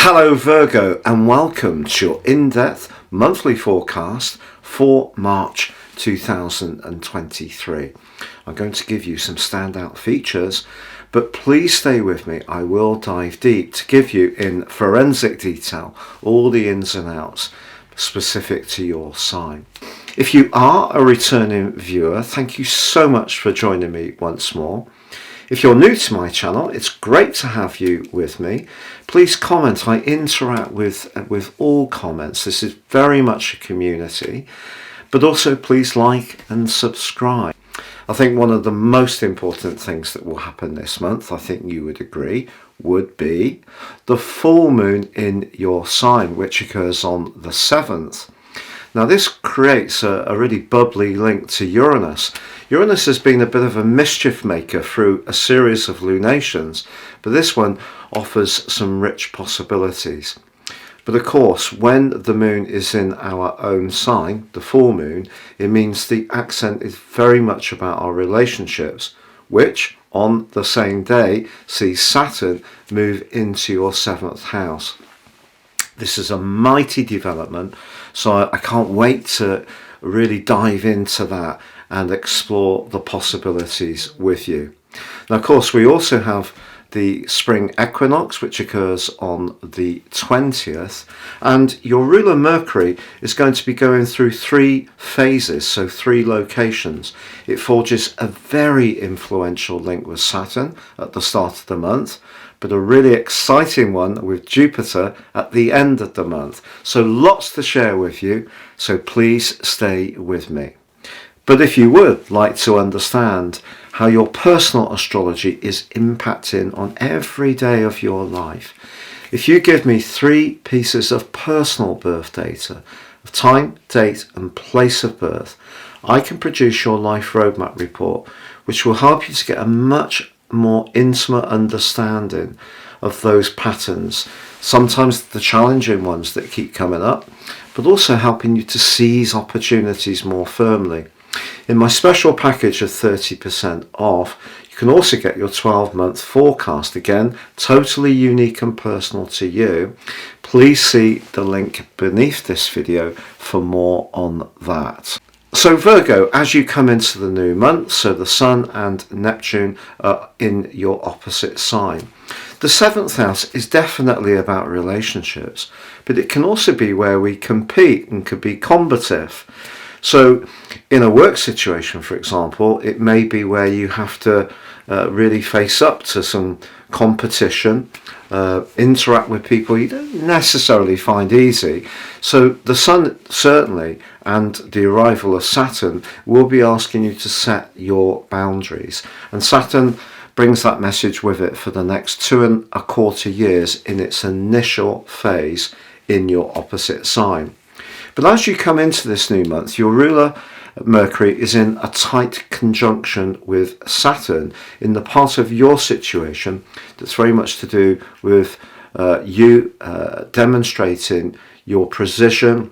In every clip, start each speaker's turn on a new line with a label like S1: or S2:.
S1: Hello Virgo, and welcome to your in-depth monthly forecast for March 2023. I'm going to give you some standout features, but please stay with me. I will dive deep to give you in forensic detail all the ins and outs specific to your sign. If you are a returning viewer, thank you so much for joining me once more. If you're new to my channel, it's great to have you with me. Please comment. I interact with all comments. This is very much a community. But also please like and subscribe. I think one of the most important things that will happen this month, I think you would agree, would be the full moon in your sign, which occurs on the 7th. Now this creates a really bubbly link to Uranus. Uranus has been a bit of a mischief maker through a series of lunations, but this one offers some rich possibilities. But of course, when the moon is in our own sign, the full moon, it means the accent is very much about our relationships, which on the same day sees Saturn move into your 7th house. This is a mighty development, so I can't wait to really dive into that and explore the possibilities with you. Now, of course, we also have the spring equinox, which occurs on the 20th, and your ruler Mercury is going to be going through 3 phases, so 3 locations. It forges a very influential link with Saturn at the start of the month, but a really exciting one with Jupiter at the end of the month. So lots to share with you, so please stay with me. But if you would like to understand how your personal astrology is impacting on every day of your life, if you give me 3 pieces of personal birth data, of time, date and place of birth, I can produce your life roadmap report, which will help you to get a much more intimate understanding of those patterns, sometimes the challenging ones that keep coming up, but also helping you to seize opportunities more firmly. In my special package of 30% off, you can also get your 12-month forecast, again totally unique and personal to you. Please see the link beneath this video for more on that. So Virgo, as you come into the new month, so the Sun and Neptune are in your opposite sign. The 7th house is definitely about relationships, but it can also be where we compete and could be combative. So in a work situation, for example, it may be where you have to really face up to some competition, interact with people you don't necessarily find easy. So the Sun certainly, and the arrival of Saturn, will be asking you to set your boundaries. And Saturn brings that message with it for the next 2¼ years in its initial phase in your opposite sign. But as you come into this new month, your ruler Mercury is in a tight conjunction with Saturn in the part of your situation that's very much to do with you demonstrating your precision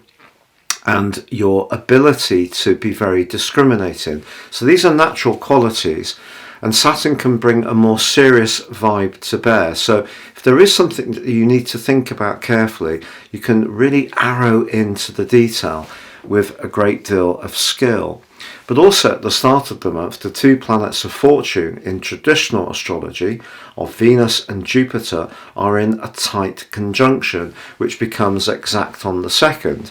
S1: and your ability to be very discriminating. So these are natural qualities, and Saturn can bring a more serious vibe to bear. So if there is something that you need to think about carefully, you can really arrow into the detail with a great deal of skill. But also at the start of the month, the 2 planets of fortune in traditional astrology of Venus and Jupiter are in a tight conjunction, which becomes exact on the 2nd.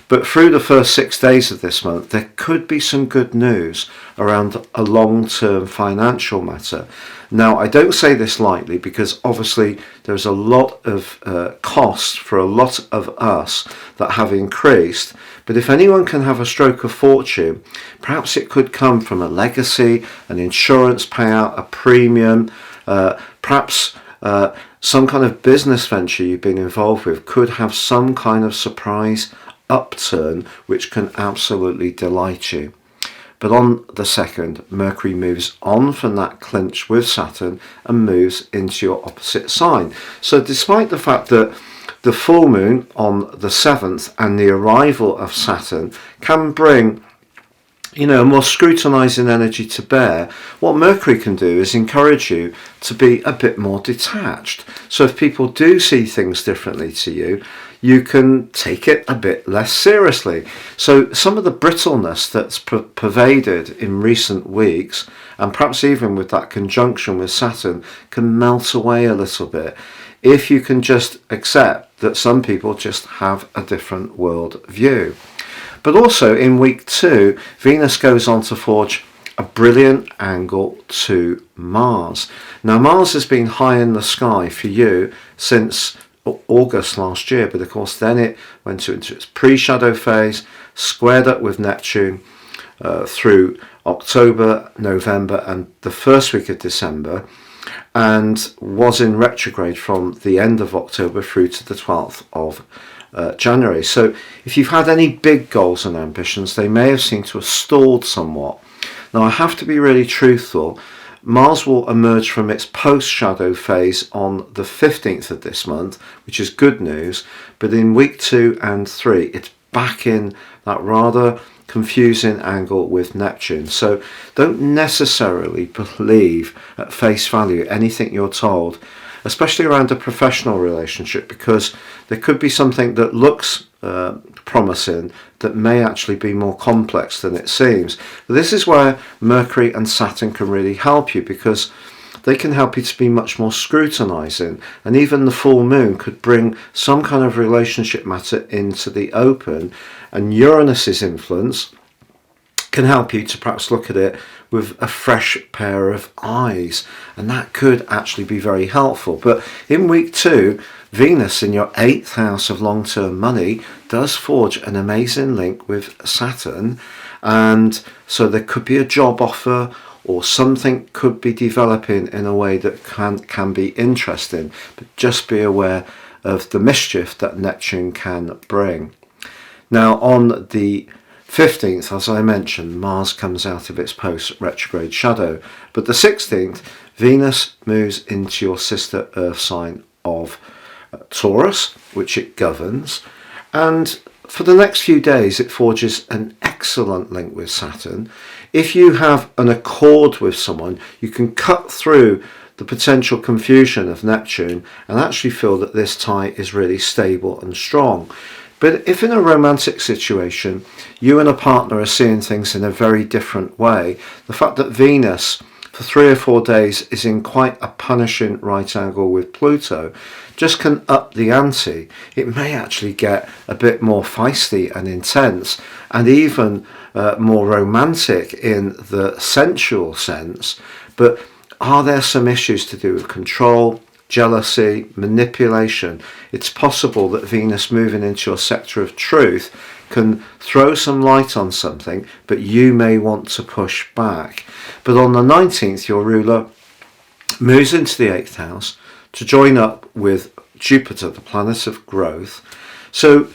S1: But through the first 6 days of this month, there could be some good news around a long-term financial matter. Now, I don't say this lightly because obviously there's a lot of costs for a lot of us that have increased. But if anyone can have a stroke of fortune, perhaps it could come from a legacy, an insurance payout, a premium, perhaps some kind of business venture you've been involved with could have some kind of surprise upturn which can absolutely delight you. But on the 2nd, Mercury moves on from that clinch with Saturn and moves into your opposite sign. So despite the fact that the full moon on the 7th and the arrival of Saturn can bring a more scrutinizing energy to bear, what Mercury can do is encourage you to be a bit more detached. So if people do see things differently to you, you can take it a bit less seriously. So some of the brittleness that's pervaded in recent weeks, and perhaps even with that conjunction with Saturn, can melt away a little bit if you can just accept that some people just have a different world view. But also in week 2, Venus goes on to forge a brilliant angle to Mars. Now Mars has been high in the sky for you since August last year, but of course then it went into its pre-shadow phase, squared up with Neptune through October, November and the first week of December, and was in retrograde from the end of October through to the 12th of January. So if you've had any big goals and ambitions, they may have seemed to have stalled somewhat. Now I have to be really truthful. Mars will emerge from its post-shadow phase on the 15th of this month, which is good news, but in week 2 and 3 it's back in that rather confusing angle with Neptune. So don't necessarily believe at face value anything you're told, especially around a professional relationship, because there could be something that looks promising that may actually be more complex than it seems. But this is where Mercury and Saturn can really help you, because they can help you to be much more scrutinizing, and even the full moon could bring some kind of relationship matter into the open, and Uranus's influence can help you to perhaps look at it with a fresh pair of eyes, and that could actually be very helpful. But in week 2, Venus in your 8th house of long-term money does forge an amazing link with Saturn, and so there could be a job offer or something could be developing in a way that can be interesting, but just be aware of the mischief that Neptune can bring. Now on the 15th, as I mentioned, Mars comes out of its post-retrograde shadow, but the 16th, Venus moves into your sister Earth sign of Taurus, which it governs, and for the next few days it forges an excellent link with Saturn. If you have an accord with someone, you can cut through the potential confusion of Neptune and actually feel that this tie is really stable and strong. But if in a romantic situation you and a partner are seeing things in a very different way, the fact that Venus for 3 or 4 days is in quite a punishing right angle with Pluto just can up the ante. It may actually get a bit more feisty and intense, and even more romantic in the sensual sense. But are there some issues to do with control, jealousy, manipulation? It's possible that Venus moving into your sector of truth can throw some light on something, but you may want to push back. But on the 19th, your ruler moves into the 8th house to join up with Jupiter, the planet of growth. So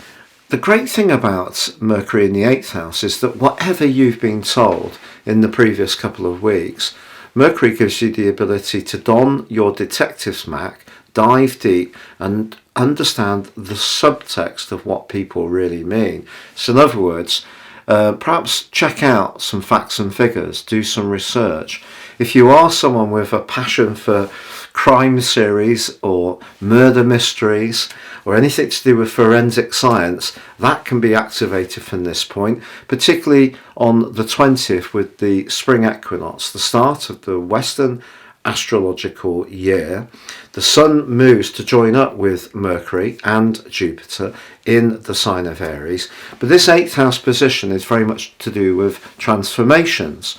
S1: the great thing about Mercury in the 8th house is that whatever you've been told in the previous couple of weeks, Mercury gives you the ability to don your detective's mac, dive deep and understand the subtext of what people really mean. So in other words, perhaps check out some facts and figures, do some research. If you are someone with a passion for crime series or murder mysteries or anything to do with forensic science, that can be activated from this point, particularly on the 20th with the spring equinox, the start of the Western astrological year. The Sun moves to join up with Mercury and Jupiter in the sign of Aries, but this 8th house position is very much to do with transformations.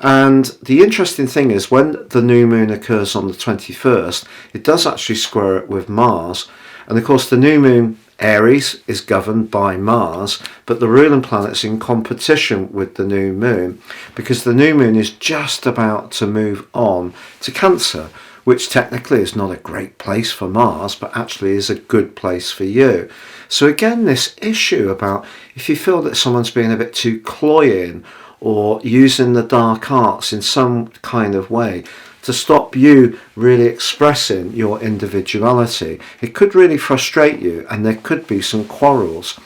S1: And the interesting thing is when the new moon occurs on the 21st, it does actually square it with Mars. And of course the new moon, Aries, is governed by Mars, but the ruling planet's in competition with the new moon because the new moon is just about to move on to Cancer, which technically is not a great place for Mars, but actually is a good place for you. So again, this issue about if you feel that someone's being a bit too cloying or using the dark arts in some kind of way to stop you really expressing your individuality, it could really frustrate you and there could be some quarrels.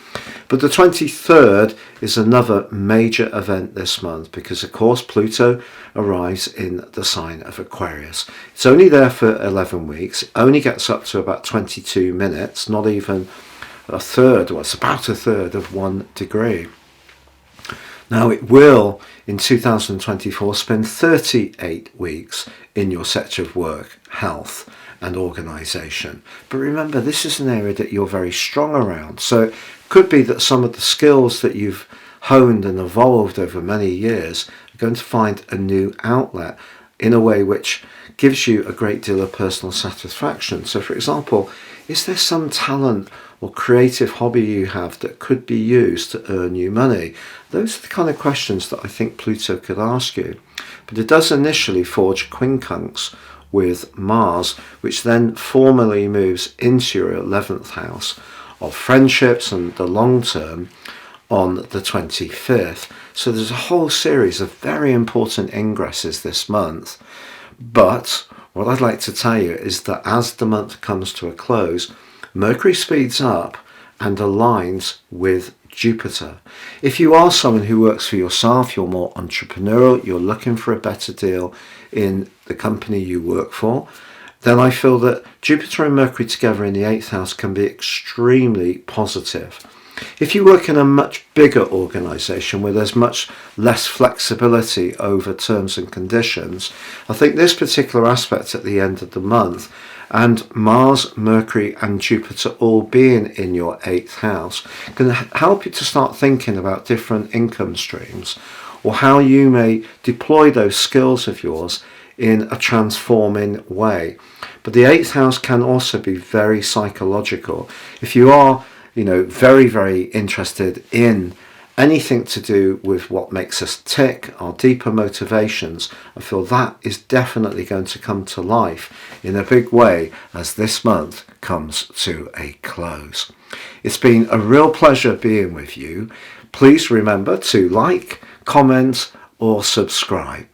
S1: But the 23rd is another major event this month because, of course, Pluto arrives in the sign of Aquarius. It's only there for 11 weeks. It only gets up to about 22 minutes, not even a third, well, it's about a third of 1 degree. Now it will, in 2024, spend 38 weeks in your sector of work, health and organisation. But remember, this is an area that you're very strong around. So it could be that some of the skills that you've honed and evolved over many years are going to find a new outlet in a way which gives you a great deal of personal satisfaction. So for example, is there some talent or creative hobby you have that could be used to earn you money? Those are the kind of questions that I think Pluto could ask you. But it does initially forge quincunx with Mars, which then formally moves into your 11th house of friendships and the long term on the 25th. So there's a whole series of very important ingresses this month. But what I'd like to tell you is that as the month comes to a close, Mercury speeds up and aligns with Jupiter. If you are someone who works for yourself, you're more entrepreneurial, you're looking for a better deal in the company you work for, then I feel that Jupiter and Mercury together in the 8th house can be extremely positive. If you work in a much bigger organisation where there's much less flexibility over terms and conditions, I think this particular aspect at the end of the month, and Mars, Mercury and Jupiter all being in your 8th house, can help you to start thinking about different income streams or how you may deploy those skills of yours in a transforming way. But the 8th house can also be very psychological. If you are very, very interested in anything to do with what makes us tick, our deeper motivations, I feel that is definitely going to come to life in a big way as this month comes to a close. It's been a real pleasure being with you. Please remember to like, comment or subscribe.